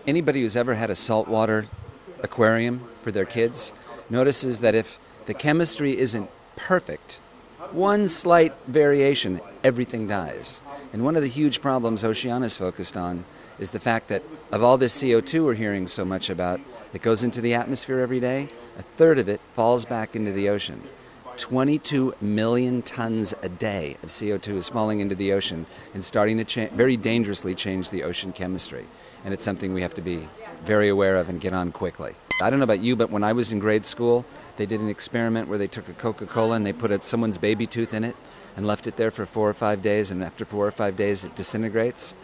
Anybody who's ever had a saltwater aquarium for their kids notices that if the chemistry isn't perfect, one slight variation, everything dies. And one of the huge problems OCEANA'S focused on is the fact that of all this CO2 we're hearing so much about that goes into the atmosphere every day, a third of it falls back into the ocean. 22 million tons a day of CO2 is falling into the ocean and starting to very dangerously change the ocean chemistry. And it's something we have to be very aware of and get on quickly. I don't know about you, but when I was in grade school, they did an experiment where they took a Coca-Cola and they put someone's baby tooth in it and left it there for 4 or 5 days, and after 4 or 5 days it disintegrates.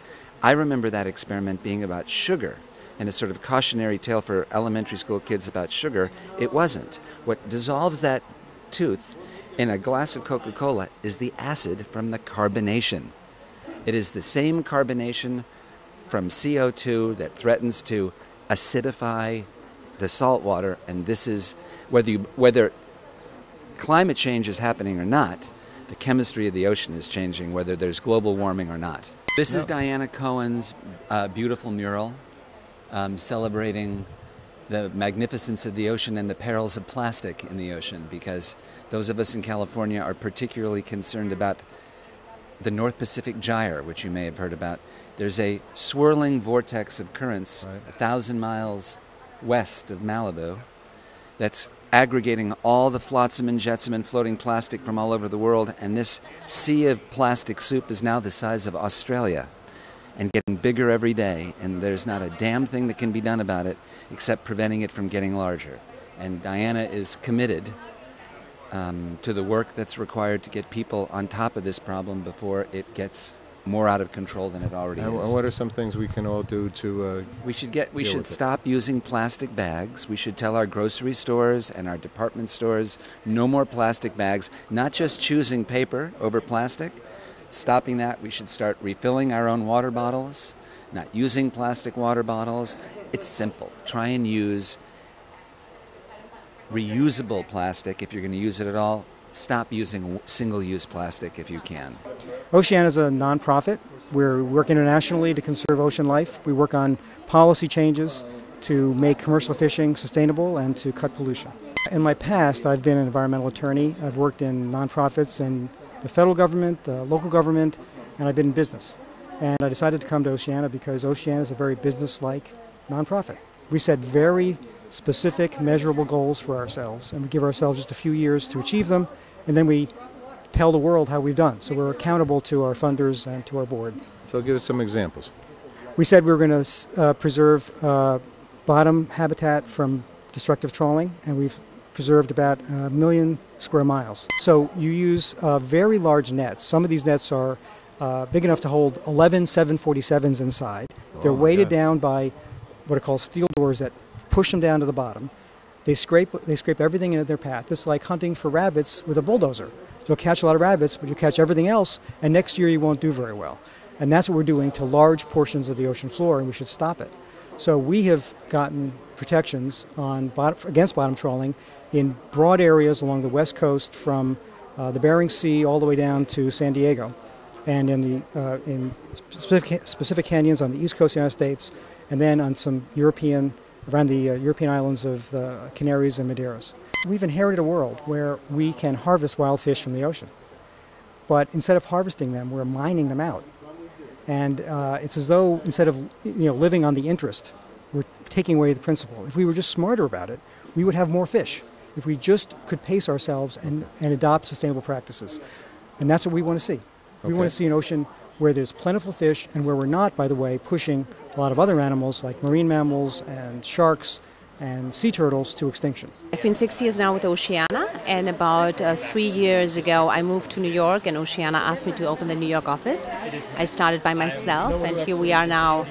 I remember that experiment being about sugar and a sort of cautionary tale for elementary school kids about sugar. It wasn't. What dissolves that tooth in a glass of Coca-Cola is the acid from the carbonation. It is the same carbonation from CO2 that threatens to acidify the salt water, and this is whether climate change is happening or not, the chemistry of the ocean is changing, whether there's global warming or not. This is Dianna Cohen's beautiful mural celebrating the magnificence of the ocean and the perils of plastic in the ocean, because those of us in California are particularly concerned about the North Pacific Gyre, which you may have heard about. There's a swirling vortex of currents 1,000 miles west of Malibu that's aggregating all the flotsam and jetsam and floating plastic from all over the world, and this sea of plastic soup is now the size of Australia and getting bigger every day, and there's not a damn thing that can be done about it except preventing it from getting larger. And Dianna is committed to the work that's required to get people on top of this problem before it gets more out of control than it already is. And what are some things we can all do to We should stop using plastic bags. We should tell our grocery stores and our department stores no more plastic bags, not just choosing paper over plastic. Stopping that, we should start refilling our own water bottles, not using plastic water bottles. It's simple. Try and use reusable plastic if you're going to use it at all. Stop using single-use plastic if you can. OCEANA is a nonprofit. We work internationally to conserve ocean life. We work on policy changes to make commercial fishing sustainable and to cut pollution. In my past, I've been an environmental attorney. I've worked in nonprofits in the federal government, the local government, and I've been in business. And I decided to come to OCEANA because OCEANA is a very business-like nonprofit. We set very specific, measurable goals for ourselves, and we give ourselves just a few years to achieve them, and then we tell the world how we've done. So we're accountable to our funders and to our board. So give us some examples. We said we were going to preserve bottom habitat from destructive trawling, and we've preserved about 1 million square miles. So you use very large nets. Some of these nets are big enough to hold 11 747s inside. They're weighted down by what are called steel doors that push them down to the bottom. They scrape everything in their path. It's like hunting for rabbits with a bulldozer. You'll catch a lot of rabbits, but you'll catch everything else, and next year you won't do very well. And that's what we're doing to large portions of the ocean floor, and we should stop it. So we have gotten protections against bottom trawling in broad areas along the west coast from the Bering Sea all the way down to San Diego, and in specific canyons on the east coast of the United States, and then on some around the European islands of the Canaries and Madeiras. We've inherited a world where we can harvest wild fish from the ocean, but instead of harvesting them, we're mining them out. And it's as though instead of living on the interest, we're taking away the principle. If we were just smarter about it, we would have more fish. If we just could pace ourselves and adopt sustainable practices. And that's what we want to see. We want to see an ocean where there's plentiful fish and where we're not, by the way, pushing a lot of other animals like marine mammals and sharks and sea turtles to extinction. I've been 6 years now with Oceana, and about 3 years ago I moved to New York, and Oceana asked me to open the New York office. I started by myself, and here we are now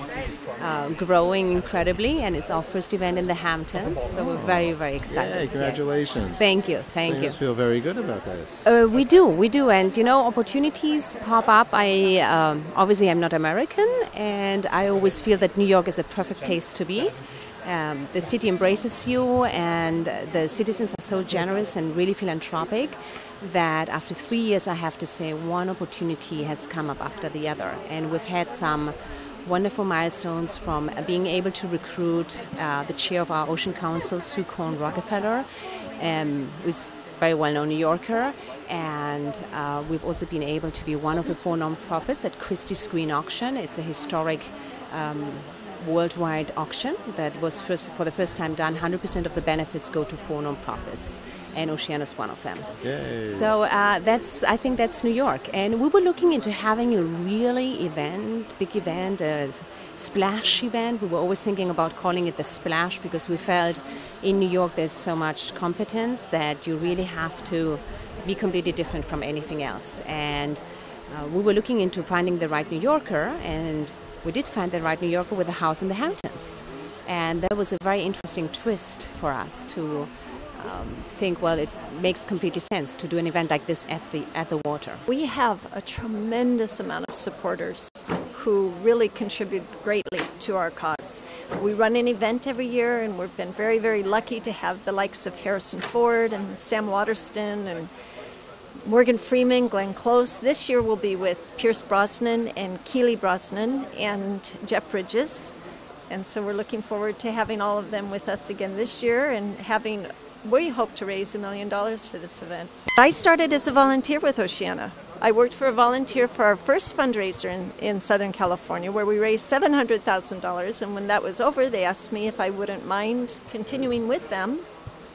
growing incredibly, and it's our first event in the Hamptons, so we're very, very excited. Yay, congratulations. Yes. Thank you. You feel very good about this. We do, and opportunities pop up. Obviously I'm not American, and I always feel that New York is a perfect place to be. The city embraces you, and the citizens are so generous and really philanthropic that after 3 years, I have to say, one opportunity has come up after the other. And we've had some wonderful milestones from being able to recruit the chair of our Ocean Council, Cohn Rockefeller, who's a very well-known New Yorker, and we've also been able to be one of the 4 nonprofits at Christie's Green Auction. It's a historic worldwide auction that was for the first time done. 100% of the benefits go to 4 nonprofits, and OCEANA is one of them. Yay. So I think that's New York. And we were looking into having a really big event, a splash event. We were always thinking about calling it the Splash because we felt in New York there's so much competence that you really have to be completely different from anything else. And we were looking into finding the right New Yorker, and we did find the right New Yorker with a house in the Hamptons. And that was a very interesting twist for us to think, well, it makes completely sense to do an event like this at the water. We have a tremendous amount of supporters who really contribute greatly to our cause. We run an event every year, and we've been very, very lucky to have the likes of Harrison Ford and Sam Waterston and Morgan Freeman, Glenn Close. This year we'll be with Pierce Brosnan and Keely Brosnan and Jeff Bridges. And so we're looking forward to having all of them with us again this year and we hope to raise $1 million for this event. I started as a volunteer with OCEANA. I worked for a volunteer for our first fundraiser in Southern California, where we raised $700,000. And when that was over, they asked me if I wouldn't mind continuing with them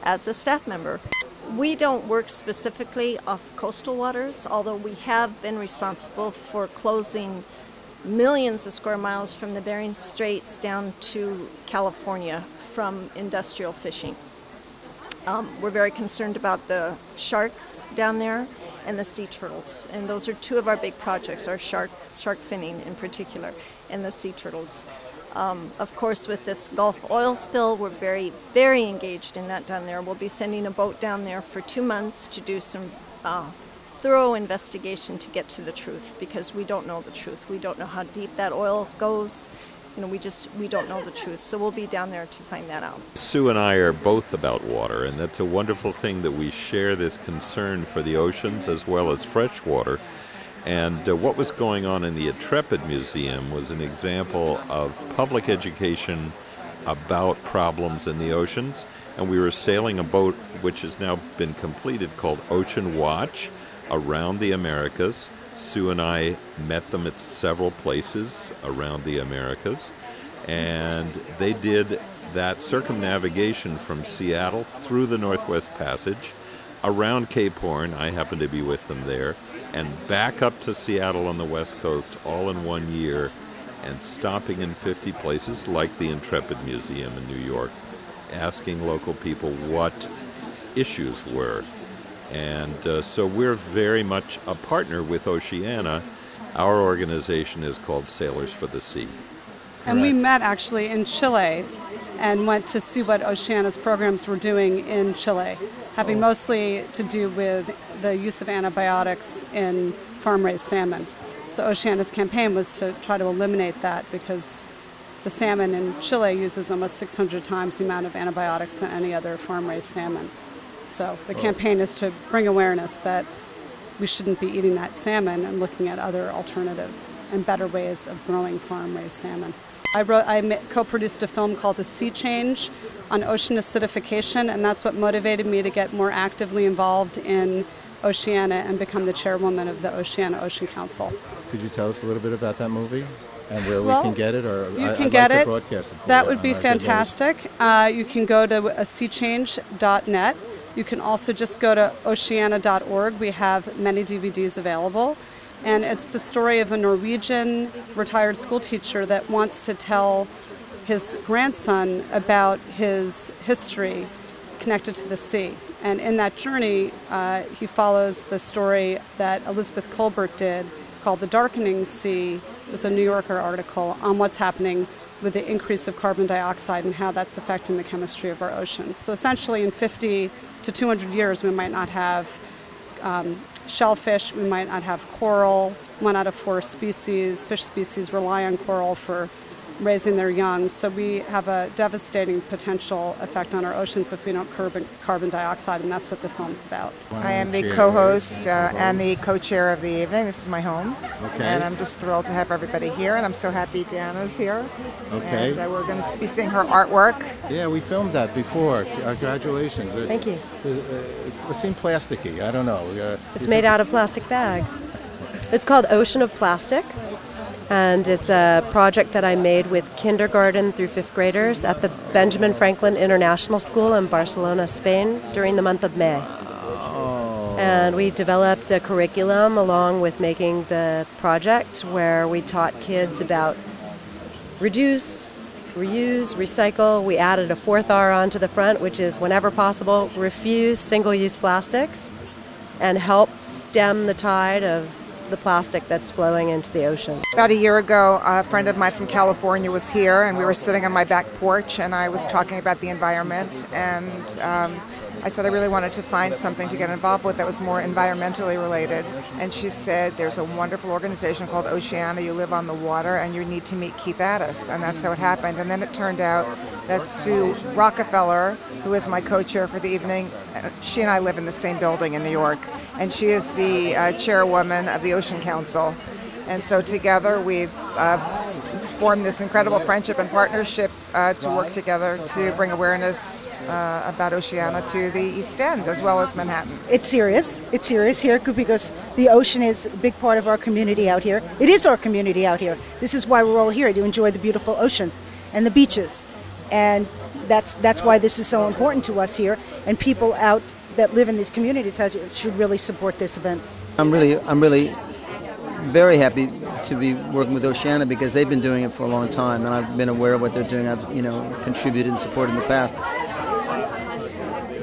as a staff member. We don't work specifically off coastal waters, although we have been responsible for closing millions of square miles from the Bering Straits down to California from industrial fishing. We're very concerned about the sharks down there and the sea turtles, and those are 2 of our big projects, our shark finning in particular, and the sea turtles. Of course, with this Gulf oil spill, we're very, very engaged in that down there. We'll be sending a boat down there for 2 months to do some thorough investigation to get to the truth, because we don't know the truth. We don't know how deep that oil goes. We don't know the truth. So we'll be down there to find that out. Sue and I are both about water, and that's a wonderful thing that we share this concern for the oceans as well as fresh water. And what was going on in the Intrepid Museum was an example of public education about problems in the oceans. And we were sailing a boat which has now been completed called Ocean Watch around the Americas. Sue and I met them at several places around the Americas. And they did that circumnavigation from Seattle through the Northwest Passage, around Cape Horn, I happened to be with them there, and back up to Seattle on the West Coast all in 1 year, and stopping in 50 places like the Intrepid Museum in New York, asking local people what issues were. And so we're very much a partner with OCEANA. Our organization is called Sailors for the Sea. And we met actually in Chile and went to see what OCEANA's programs were doing in Chile, having mostly to do with the use of antibiotics in farm-raised salmon. So OCEANA's campaign was to try to eliminate that because the salmon in Chile uses almost 600 times the amount of antibiotics than any other farm-raised salmon. So the campaign is to bring awareness that we shouldn't be eating that salmon and looking at other alternatives and better ways of growing farm-raised salmon. I co-produced a film called A Sea Change on ocean acidification, and that's what motivated me to get more actively involved in OCEANA and become the chairwoman of the OCEANA Ocean Council. Could you tell us a little bit about that movie and where we can get it? Or you can get it. Broadcast it that would be fantastic. You can go to seachange.net. You can also just go to oceana.org. We have many DVDs available. And it's the story of a Norwegian retired school teacher that wants to tell his grandson about his history connected to the sea. And in that journey, he follows the story that Elizabeth Colbert did called The Darkening Sea. It was a New Yorker article on what's happening with the increase of carbon dioxide and how that's affecting the chemistry of our oceans. So essentially in 50 to 200 years, we might not have shellfish, we might not have coral. 1 out of 4 species, fish species, rely on coral for raising their young. So we have a devastating potential effect on our oceans if we don't curb carbon dioxide, and that's what the film's about. I am the co-host and the co-chair of the evening. This is my home. Okay. And I'm just thrilled to have everybody here, and I'm so happy Dianna's here. Okay. And we're going to be seeing her artwork. Yeah, we filmed that before. Congratulations. Thank you. It seemed plasticky. I don't know. It's made out of plastic bags. It's called Ocean of Plastic, and it's a project that I made with kindergarten through 5th graders at the Benjamin Franklin International School in Barcelona, Spain, during the month of May. And we developed a curriculum along with making the project where we taught kids about reduce, reuse, recycle. We added a 4th R onto the front, which is whenever possible, refuse single-use plastics and help stem the tide of the plastic that's flowing into the ocean. About a year ago, a friend of mine from California was here, and we were sitting on my back porch, and I was talking about the environment, and I said I really wanted to find something to get involved with that was more environmentally related. And she said, there's a wonderful organization called Oceana. You live on the water, and you need to meet Keith Addis. And that's how it happened. And then it turned out that Sue Rockefeller, who is my co-chair for the evening, she and I live in the same building in New York. And she is the chairwoman of the Ocean Council. And so together we've formed this incredible friendship and partnership to work together to bring awareness about Oceana to the East End as well as Manhattan. It's serious. It's serious here because the ocean is a big part of our community out here. It is our community out here. This is why we're all here, to enjoy the beautiful ocean and the beaches. And that's why this is so important to us here. And people out that live in these communities should really support this event. I'm really very happy to be working with Oceana because they've been doing it for a long time, and I've been aware of what they're doing. I've contributed and supported in the past.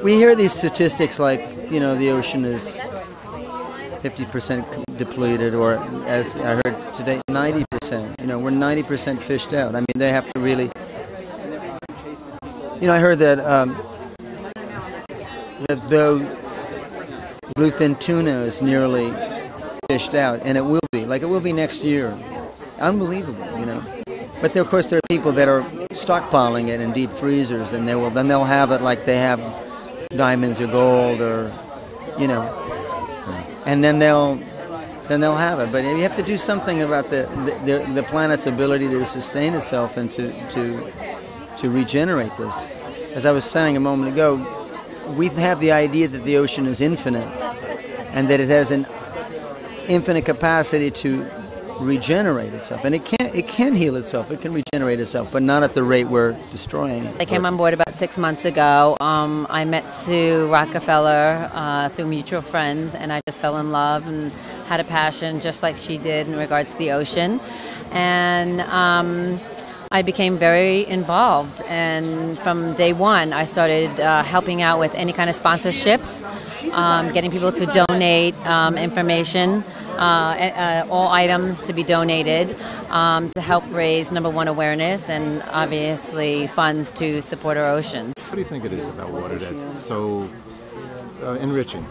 We hear these statistics like the ocean is 50% depleted, or as I heard today, 90%. We're 90% fished out. I mean, they have to really. I heard that though bluefin tuna is nearly fished out, and it will be next year. Unbelievable, But of course, there are people that are stockpiling it in deep freezers, and then they'll have it like they have diamonds or gold, or and then they'll have it. But you have to do something about the planet's ability to sustain itself and to regenerate this. As I was saying a moment ago, we have the idea that the ocean is infinite, and that it has an infinite capacity to regenerate itself, and it can heal itself, it can regenerate itself, but not at the rate we're destroying it. I came on board about 6 months ago. I met Sue Rockefeller through mutual friends, and I just fell in love and had a passion just like she did in regards to the ocean, and I became very involved, and from day one I started helping out with any kind of sponsorships, getting people to donate information, all items to be donated to help raise, number one, awareness, and obviously funds to support our oceans. What do you think it is about water that's so enriching?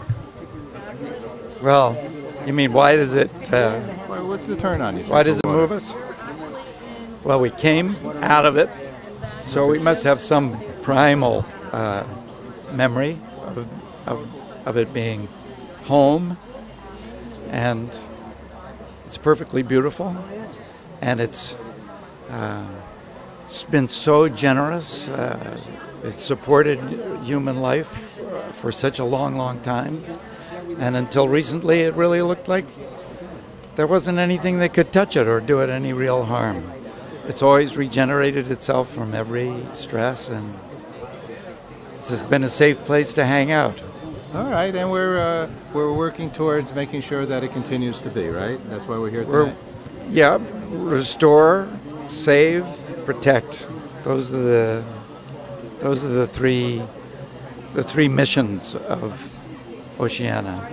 Well, you mean why does it... what's the turn on you? Why does it move us? Well, we came out of it, so we must have some primal memory of it being home, and it's perfectly beautiful, and it's been so generous. It's supported human life for such a long, long time, and until recently it really looked like there wasn't anything that could touch it or do it any real harm. It's always regenerated itself from every stress, and it's just been a safe place to hang out. All right, and we're working towards making sure that it continues to be, right? That's why we're here tonight. Restore, save, protect. Those are the three missions of Oceana.